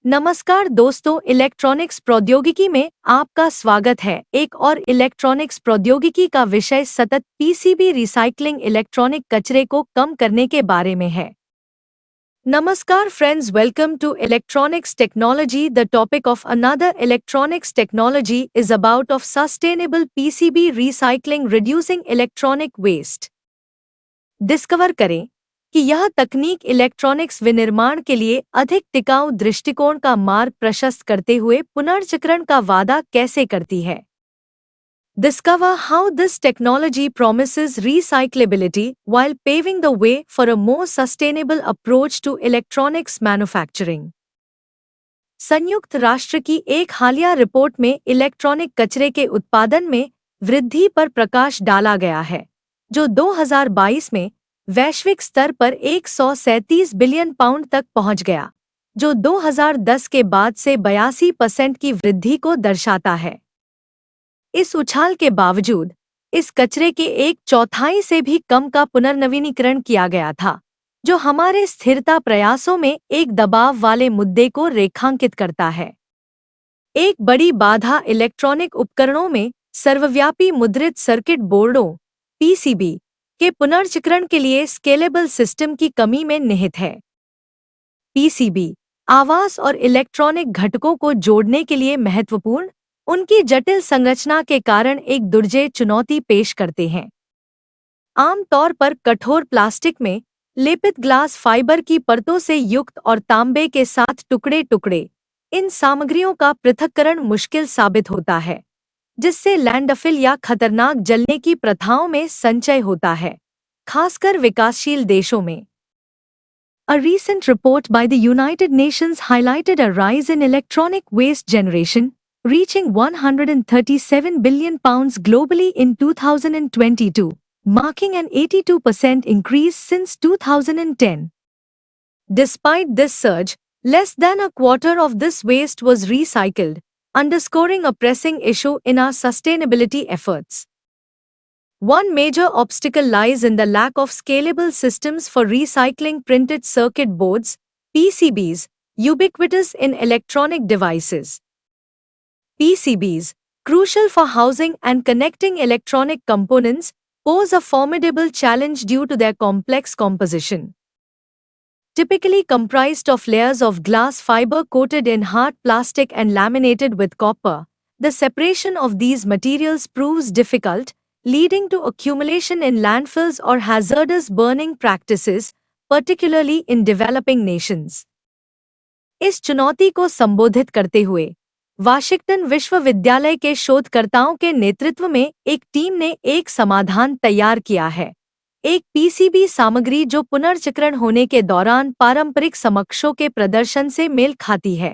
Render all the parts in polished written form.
नमस्कार दोस्तों, इलेक्ट्रॉनिक्स प्रौद्योगिकी में आपका स्वागत है। एक और इलेक्ट्रॉनिक्स प्रौद्योगिकी का विषय सतत पीसीबी रिसाइक्लिंग इलेक्ट्रॉनिक कचरे को कम करने के बारे में है। नमस्कार friends, welcome to electronics technology. The topic of another electronics technology is about of sustainable PCB recycling reducing electronic waste. Discover करें कि यह तकनीक इलेक्ट्रॉनिक्स विनिर्माण के लिए अधिक टिकाऊ दृष्टिकोण का मार्ग प्रशस्त करते हुए पुनर्चक्रण का वादा कैसे करती है। Discover how this technology promises recyclability while paving the way for a more sustainable approach to electronics manufacturing. संयुक्त राष्ट्र की एक हालिया रिपोर्ट में इलेक्ट्रॉनिक कचरे के उत्पादन में वृद्धि पर प्रकाश डाला गया है, जो 2022 में वैश्विक स्तर पर 137 बिलियन पाउंड तक पहुंच गया, जो 2010 के बाद से 82% की वृद्धि को दर्शाता है। इस उछाल के बावजूद इस कचरे के एक चौथाई से भी कम का पुनर्नवीनीकरण किया गया था, जो हमारे स्थिरता प्रयासों में एक दबाव वाले मुद्दे को रेखांकित करता है। एक बड़ी बाधा इलेक्ट्रॉनिक उपकरणों में सर्वव्यापी मुद्रित सर्किट बोर्डों (पीसीबी) के पुनर्चक्रण के लिए स्केलेबल सिस्टम की कमी में निहित है। पीसीबी आवास और इलेक्ट्रॉनिक घटकों को जोड़ने के लिए महत्वपूर्ण उनकी जटिल संरचना के कारण एक दुर्जेय चुनौती पेश करते हैं। आमतौर पर कठोर प्लास्टिक में लेपित ग्लास फाइबर की परतों से युक्त और तांबे के साथ टुकड़े इन सामग्रियों का पृथक्करण मुश्किल साबित होता है, जिससे लैंडफिल या खतरनाक जलने की प्रथाओं में संचय होता है, खासकर विकासशील देशों में। A recent report by the United Nations highlighted a rise in electronic waste generation, reaching 137 billion pounds globally in 2022, marking an 82% increase since 2010. Despite this surge, less than a quarter of this waste was recycled, underscoring a pressing issue in our sustainability efforts. One major obstacle lies in the lack of scalable systems for recycling printed circuit boards (PCBs), ubiquitous in electronic devices. PCBs, crucial for housing and connecting electronic components, pose a formidable challenge due to their complex composition. Typically comprised of layers of glass fiber coated in hard plastic and laminated with copper, the separation of these materials proves difficult, leading to accumulation in landfills or hazardous burning practices, particularly in developing nations. इस चुनौती को संबोधित करते हुए Washington विश्वविद्यालय के शोधकर्ताओं के नेतृत्व में एक टीम ने एक समाधान तैयार किया है। एक पीसीबी सामग्री जो पुनर्चक्रण होने के दौरान पारंपरिक समकक्षों के प्रदर्शन से मेल खाती है।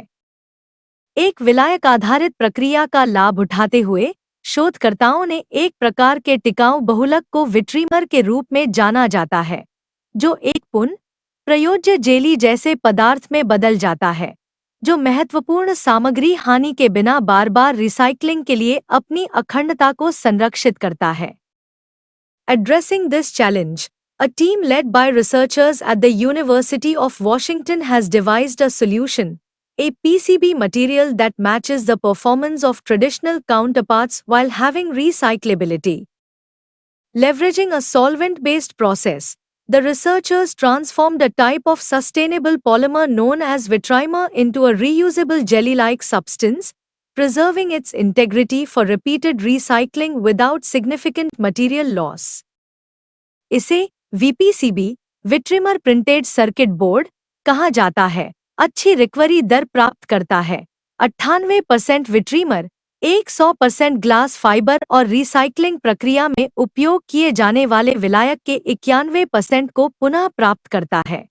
एक विलायक आधारित प्रक्रिया का लाभ उठाते हुए शोधकर्ताओं ने एक प्रकार के टिकाऊ बहुलक को विट्रीमर के रूप में जाना जाता है, जो एक पुनः प्रयोज्य जेली जैसे पदार्थ में बदल जाता है, जो महत्वपूर्ण सामग्री हानि के बिना बार बार रिसाइक्लिंग के लिए अपनी अखंडता को संरक्षित करता है। Addressing this challenge, a team led by researchers at the University of Washington has devised a solution, a PCB material that matches the performance of traditional counterparts while having recyclability. Leveraging a solvent-based process, the researchers transformed a type of sustainable polymer known as vitrimer into a reusable jelly-like substance, preserving its integrity for repeated recycling without significant material loss. इसे VPCB, विट्रीमर printed circuit board कहा जाता है, अच्छी recovery दर प्राप्त करता है। 98% विट्रीमर, 100% glass fibre और recycling प्रक्रिया में उपयोग किए जाने वाले विलायक के 91% को पुनः प्राप्त करता है।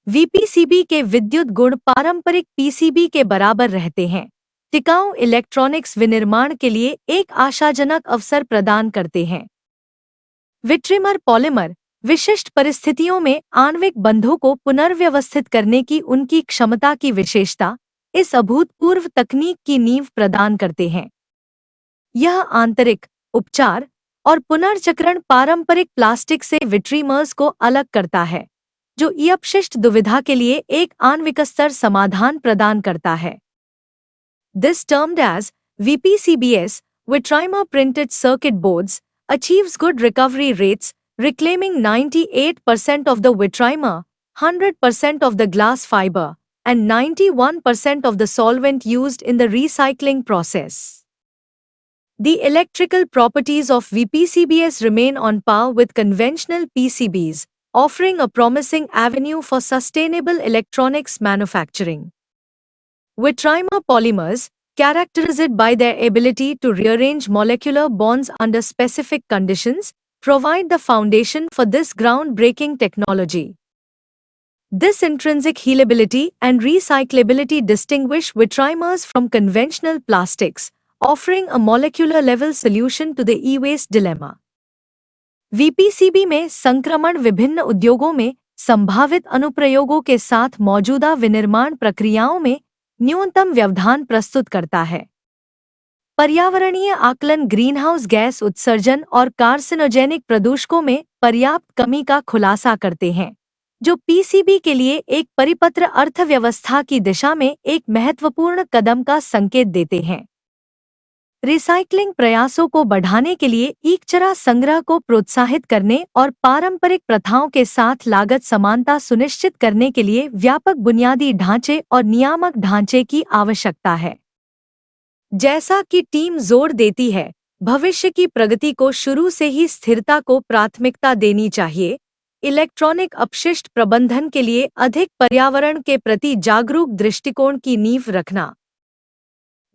VPCB के विद्युत गुण पारंपरिक PCB के बराबर रहते हैं, टिकाऊ इलेक्ट्रॉनिक्स विनिर्माण के लिए एक आशाजनक अवसर प्रदान करते हैं। विट्रीमर पॉलीमर विशिष्ट परिस्थितियों में आणविक बंधों को पुनर्व्यवस्थित करने की उनकी क्षमता की विशेषता इस अभूतपूर्व तकनीक की नींव प्रदान करते हैं। यह आंतरिक उपचार और पुनर्चक्रण पारंपरिक प्लास्टिक से विट्रीमर्स को अलग करता है, जो ई अपशिष्ट दुविधा के लिए एक आणविक स्तर समाधान प्रदान करता है। This termed as VPCBS, Vitrimer printed circuit boards, achieves good recovery rates, reclaiming 98% of the Vitrimer, 100% of the glass fiber, and 91% of the solvent used in the recycling process. The electrical properties of VPCBS remain on par with conventional PCBs, offering a promising avenue for sustainable electronics manufacturing. Vitrimer polymers, characterized by their ability to rearrange molecular bonds under specific conditions, provide the foundation for this groundbreaking technology. This intrinsic healability and recyclability distinguish Vitrimers from conventional plastics, offering a molecular-level solution to the e-waste dilemma. VPCB में संक्रमण विभिन्न उद्योगों में संभावित अनुप्रयोगों के साथ मौजूदा विनिर्माण प्रक्रियाओं में न्यूनतम व्यवधान प्रस्तुत करता है। पर्यावरणीय आकलन ग्रीनहाउस गैस उत्सर्जन और कार्सिनोजेनिक प्रदूषकों में पर्याप्त कमी का खुलासा करते हैं, जो पीसीबी के लिए एक परिपत्र अर्थव्यवस्था की दिशा में एक महत्वपूर्ण कदम का संकेत देते हैं। रिसाइक्लिंग प्रयासों को बढ़ाने के लिए ईकचरा संग्रह को प्रोत्साहित करने और पारंपरिक प्रथाओं के साथ लागत समानता सुनिश्चित करने के लिए व्यापक बुनियादी ढांचे और नियामक ढांचे की आवश्यकता है। जैसा कि टीम जोर देती है, भविष्य की प्रगति को शुरू से ही स्थिरता को प्राथमिकता देनी चाहिए। इलेक्ट्रॉनिक अपशिष्ट प्रबंधन के लिए अधिक पर्यावरण के प्रति जागरूक दृष्टिकोण की नींव रखना।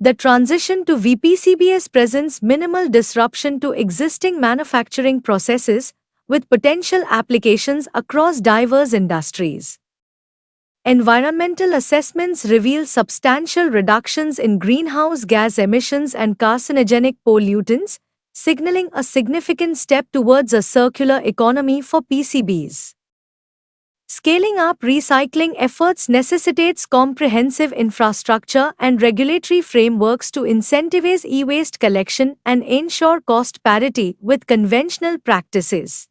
The transition to VPCBS presents minimal disruption to existing manufacturing processes, with potential applications across diverse industries. Environmental assessments reveal substantial reductions in greenhouse gas emissions and carcinogenic pollutants, signaling a significant step towards a circular economy for PCBs. Scaling up recycling efforts necessitates comprehensive infrastructure and regulatory frameworks to incentivize e-waste collection and ensure cost parity with conventional practices.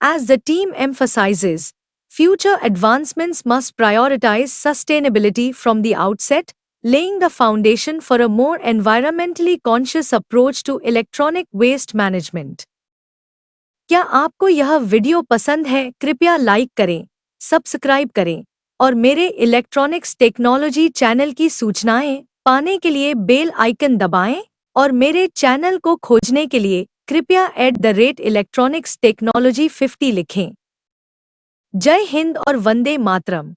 As the team emphasizes, future advancements must prioritize sustainability from the outset, laying the foundation for a more environmentally conscious approach to electronic waste management. क्या आपको यह video पसंद है? कृपया like करें, subscribe करें और मेरे इलेक्ट्रॉनिक्स टेक्नोलॉजी चैनल की सूचनाएं पाने के लिए बेल आइकन दबाएं और मेरे चैनल को खोजने के लिए कृपया @electronicsTechnology50 लिखें। जय हिंद और Vande Mataram.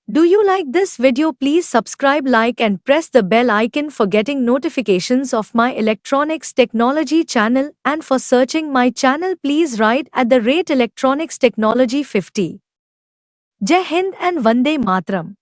Do you like this video? Please subscribe, like and press the bell icon for getting notifications of my electronics technology channel, and for searching my channel please write @electronics technology 50. Jai Hind and Vande Matram.